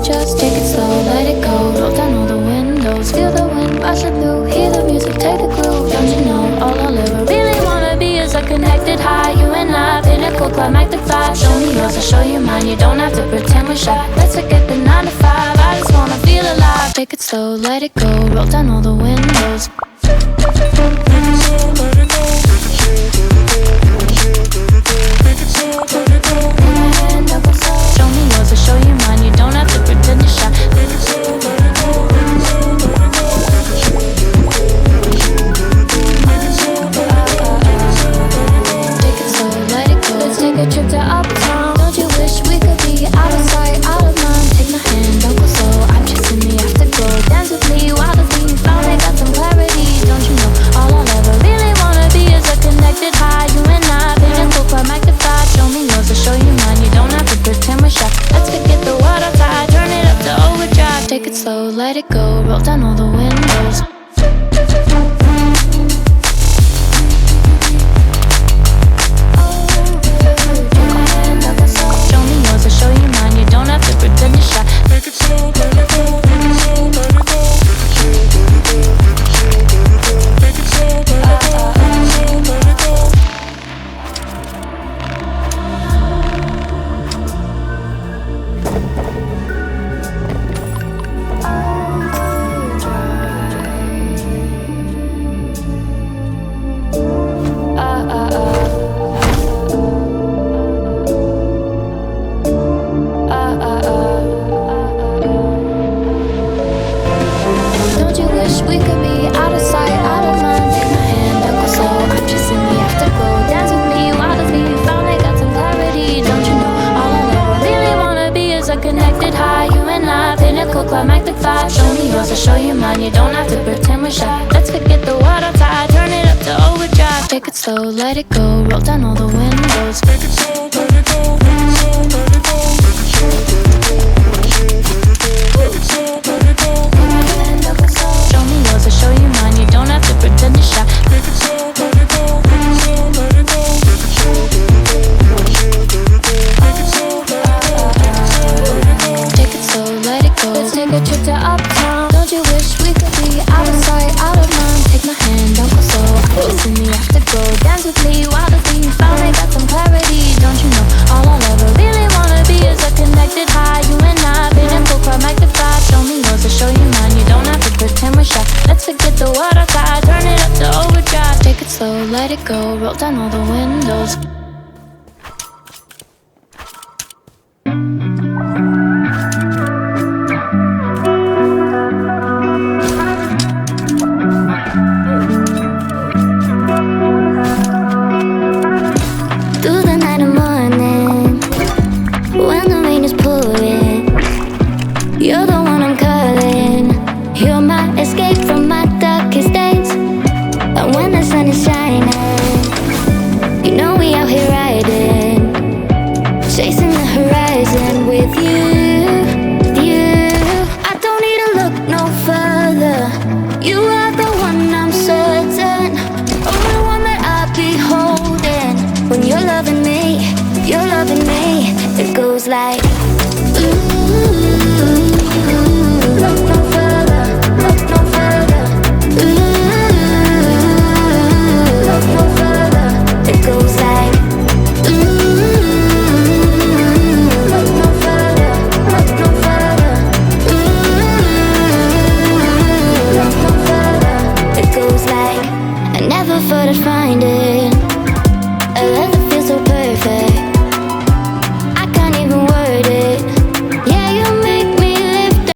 just take it slow, let it go. Roll down all the windows, feel the wind rushing through. Hear the music, take the clue. Don't you know all I'll ever really wanna be is a connected high. You and I, pinnacle, climactic vibe. Show me yours, I'll show you mine. You don't have to pretend we're shy. Let's forget the 9 to 5. I just wanna feel alive. Take it slow, let it go. Roll down all the windows. Show me yours, I'll show you mine. You don't have to pretend you're shy. Take it slow, let it go. Let's take a trip to uptown. Don't you wish we could be out of sight, out of mind? Take my hand, don't go slow. I'm chasing the afterglow. Dance with me while the beat found. I got some clarity. Don't you know all I'll ever really wanna be is a connected high. You and I, pinnacle, climactic vibe. Show me yours, I'll show you mine. You don't have to pretend we're shy. Let's forget the world outside. Turn it up to overdrive. Take it slow, let it go. Roll down all the windows. Climactic vibe. Show me yours, I'll show you mine. You don't have to pretend we're shy. Let's forget the world outside. Turn it up to overdrive. Take it slow, let it go. Roll down all the windows. Take it slow, let it go. Take it slow, let it go. Take it slow, let it go. Show me yours, I'll show you mine. You don't have to pretend you're shy. Take it slow, let it go. Take it slow, let it go. Take it slow, let it go. Take it slow, let it go. Take it slow, let it go. Let's take a trip to uptown. Don't you wish we could be out of sight, out of mind? Take my hand, don't go slow. I'm just in the afterglow. Dance with me while the beat finally got some clarity. Don't you know all I'll ever really wanna be is a connected high. You and I, pinnacle, climactic vibe. Show me yours, I'll show you mine. You don't have to pretend we're shy. Let's forget the world outside. Turn it up to overdrive. Take it slow, let it go. Roll down all the windows.